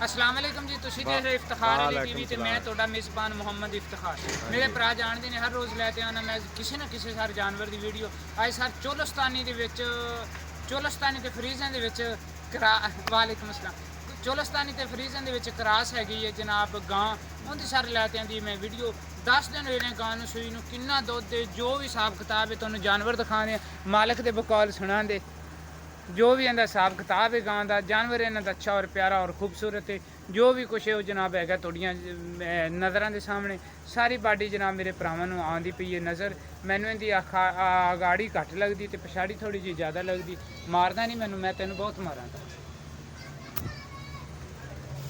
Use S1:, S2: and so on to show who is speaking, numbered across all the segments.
S1: अस्सलाम वालेकुम जी, तुसी देख रहे इफ्तिखार अली टीवी ते मैं तोड़ा मेज़बान मोहम्मद इफ्तिखार। मेरे भरा जानते ने हर रोज़ लैते आना मैं किसी ना किसी सारे जानवर की वीडियो। अज सर चोलस्तानी दे विच चोलस्तानी ते फ्रीज़न दे विच वालेकुम अस्सलाम। चोलस्तानी ते फ्रीज़न दे विच क्रॉस हैगी है जनाब गां, उनकी सर लैते आंदी मैं वीडियो। 10 दिन हुए ने गां नूं सूई नूं, किन्ना दुध दे जो भी हिसाब किताब है तुहानूं जानवर दिखाने मालिक दे बकौल सुणांदे जो भी इनका हिसाब किताब है गां का। जानवर इन्हों का अच्छा और प्यारा और खूबसूरत है। जो भी कुछ है वो जनाब है थोड़िया नज़र के सामने सारी बाडी जनाब मेरे भरावां आँदी पई है नज़र। मैनू इनकी अगाड़ी घट लगती तो पछाड़ी थोड़ी जी ज़्यादा लगती। मारदा नहीं मैनू, मैं तेन बहुत मारा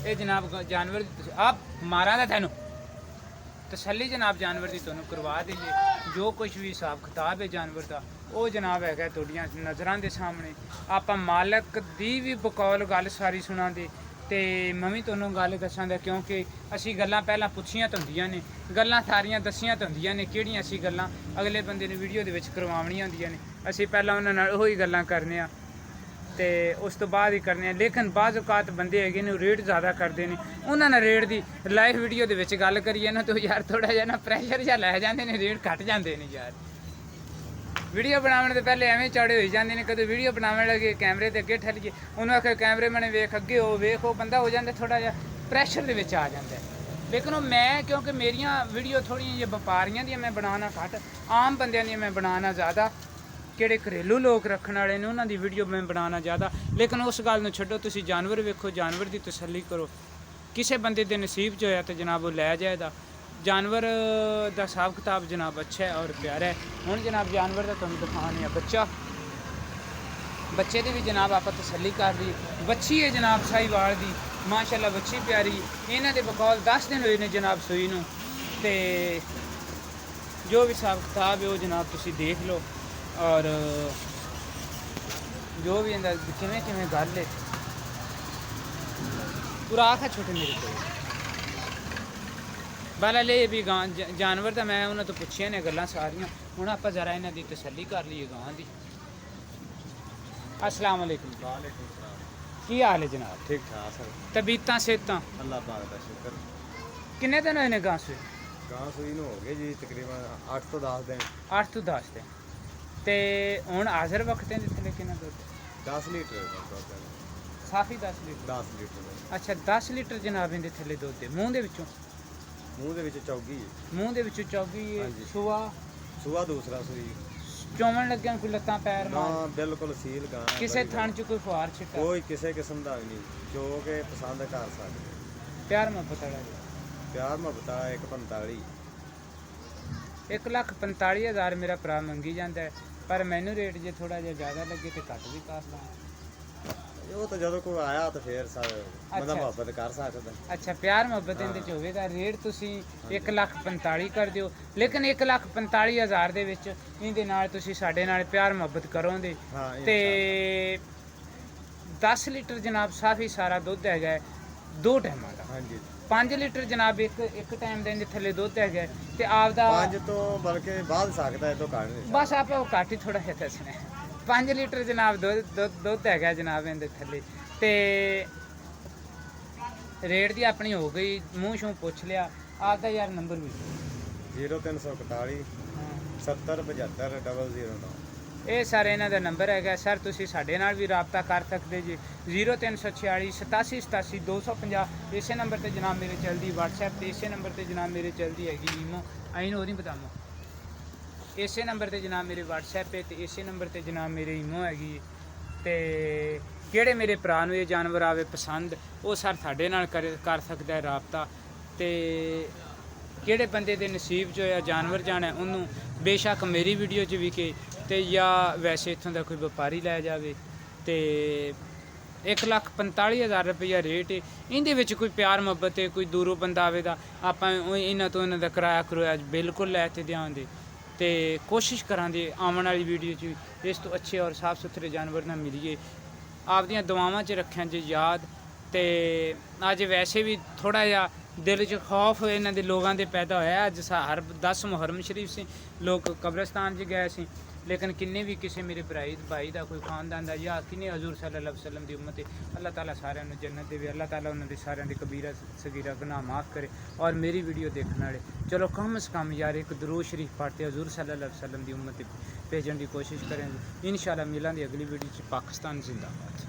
S1: ये जनाब जानवर आप मारा था तेनों तसली जनाब जानवर की तुहानूं करवा दईए। जो कुछ भी हिसाब किताब है जानवर का वो जनाब है तुहाडियां नज़रां दे सामने। आपां मालक दी भी बकौल गल सारी सुणांदे ते मैं भी तुहानूं गल दस्सांगा, क्योंकि असीं गल्लां पहलां पुछियां तो हुंदियां ने, गल्लां सारियां दस्सियां तो हुंदियां ने, किहड़ियां असीं गल्लां अगले बंदे ने वीडियो दे विच करवावणियां हुंदियां ने। असीं पहलां उन्हां नाल ओही गल्लां करने आ ते उस तो बाद ही करने। लेकिन बाज़ औकात बंदे हैगे ने रेट ज़्यादा करते हैं, उन्होंने रेट की लाइव वीडियो के विच गल करिए ना तो यार थोड़ा जिहा ना प्रैशर जिहा लै जाते हैं, रेट घट जाते हैं यार। वीडियो बनाने तो पहले एवं चौड़े हो जाते हैं, कदों वीडियो बनाने लगे कैमरे के अगे ठलिए उन्होंने आखिया कैमरे मैंने वेख अगे हो वेख हो बंदा हो जाता थोड़ा जिहा प्रैशर के विच आ जाता है। लेकिन वो मैं क्योंकि मेरिया वीडियो थोड़िया जी व्यापारियों दी मैं बनाना घट, आम बंदियां दी मैं बनाना ज़्यादा, किहड़े घरेलू लोग रखने वाले ने उन्होंने वीडियो मैं बनाना ज़्यादा। लेकिन उस गल नूं छड्डो, तुसीं जानवर वेखो, जानवर की तसल्ली करो। किसी बंदे के नसीब च होया तो जनाब वो लै जाएगा। जानवर का हिसाब किताब जनाब अच्छा है और प्यारा है। हुण जनाब जानवर का तुहानूं दिखाने बच्चा, बच्चे की भी जनाब आप तसल्ली कर दी। बच्ची है जनाब साहीवाल की, माशाअल्लाह बच्ची प्यारी। इन्हां दे बकौल 10 दिन हुए ने जनाब सूई नूं ते जो भी हिसाब किताब है वो जनाब तुसीं देख लो और जो भी इनका किवें किवें गल है पूरा आखा छोटे मेरे को बाला ले भी गां जानवर तो मैं उन्होंने तो पुछिया ने गल्लां सारियां। हुण आपां जरा इन्हां दी तसल्ली कर लीए गां दी। अस्सलाम वालेकुम।
S2: वालेकुम सलाम।
S1: की हाल है जनाब?
S2: ठीक ठाक सर।
S1: तबीयतां सेहतां
S2: अल्लाह पाक का शुक्र।
S1: किन्ने दिन होए ने गां सूई?
S2: गां सूई नूं हो गए जी तकरीबन 8 तो 10 दिन।
S1: 8 तो 10 दिन ते हुण हाज़र वक्त जितने किन्ना दुद्ध?
S2: 10 लीटर दुद्ध है।
S1: साफी 10 लीटर।
S2: 10 लीटर है।
S1: अच्छा 10 लीटर जनाब इहदे थल्ले दुद्ध है। मूँह दे विचों?
S2: मूँह दे विच चौगी है।
S1: मूँह दे विचों चौगी है।
S2: हाँ जी।
S1: सुआ
S2: सूआ दूसरा सूई।
S1: चौवन लग्या कोई लत्तां पैर
S2: ना
S1: मार
S2: बिल्कुल सील गां है।
S1: किसे
S2: बड़ी
S1: थण च कोई फुहार छिट्टा?
S2: कोई किसी किस्म का भी नहीं, जो कि पसंद कर सकते।
S1: प्यार मुहब्बत वाला
S2: प्यार मुहब्बत 145।
S1: 1,45,000 मेरा भरा मंगी जाता है, पर मैनू रेट जे थोड़ा जिहा ज़्यादा लगे तो घट भी कर ला।
S2: वो तो जो कोई आया तो फिर मतलब मुहब्बत कर सकता।
S1: अच्छा प्यार मुहब्बत इहदे च होवेगा। रेट तुसीं 1,45,000 कर दिओ, लेकिन 1,45,000 दे विच इहदे नाल तुसीं साडे नाल प्यार मुहब्बत करोगे ते 10 लीटर जनाब साफी सारा दुध है 2 टाइमां दा।
S2: हाँ जी।
S1: 5 लीटर जनाब एक टाइम का थले दुध है तो आपका
S2: 5 तो बल्कि बाद सकता है तो घट नहीं।
S1: बस आप घट ही थोड़ा जिहा दसना। 5 लीटर जनाब दुध है जनाब इहदे थले ते रेट की अपनी हो गई। मूँह शूह पुछ लिया आपका यार नंबर भी
S2: 0341 70 75 009।
S1: ये सर इन्हों का नंबर है सर। तुसीं साडे नाल भी राबता कर सकते जी 0346 87 87 250। इसे नंबर पर जनाब मेरे चलती व्हाट्सएप तो इसे नंबर पर जनाब मेरे चलती हैगी ईमो। आई नहीं बताऊँ इसे नंबर पर जनाब मेरे व्हाट्सएप है तो इसे नंबर पर जनाब मेरे ईमो हैगी। तो किहड़े मेरे भरा नूं ये जानवर आवे पसंद वो सर साडे नाल कर सकता है राबता। तो किहड़े बंदे दे नसीब च होया जानवर जाना उन्होंने बेशक मेरी वीडियो च विके ते या वैसे इत्थों का कोई व्यापारी लै जाए तो 1,45,000 रुपया रेट है। इहदे विच कोई प्यार मुहब्बत है, कोई दूरों बंदा आवेगा आपां इन्हां तो इन्हां दा किराया करुया बिल्कुल लै ते देआंगे तो कोशिश करांगे आने वाली वीडियो च इस तो अच्छे और साफ सुथरे जानवर ना मिलिए। आपदियां दुआवां च रखें जे याद। तो अज वैसे भी थोड़ा जिहा दिल च खौफ इन्हां दे लोगों के पैदा होया। अज हर 10 मुहर्रम शरीफ से लोग कब्रस्तान च गए सी लेकिन किन्ने भी किसी मेरे भाई का कोई खानदान का या किन्ने हजूर सल्लल्लाहु अलैहि वसल्लम की उम्मत है, अल्लाह ताला सारिਆਂ ਨੂੰ जन्नत देवे, अल्लाह ताला उन्होंने सारिਆਂ ਦੀ कबीरा सगीरा गुनाह माफ़ करे। और मेरी वीडियो देखने वाले चलो कम से कम यार एक दुरूद शरीफ पढ़ते हजूर सल्लल्लाहु अलैहि वसल्लम की उम्मत भेजने की कोशिश करें। इंशाल्लाह मिलांगे अगली वीडियो च। पाकिस्तान जिंदाबाद।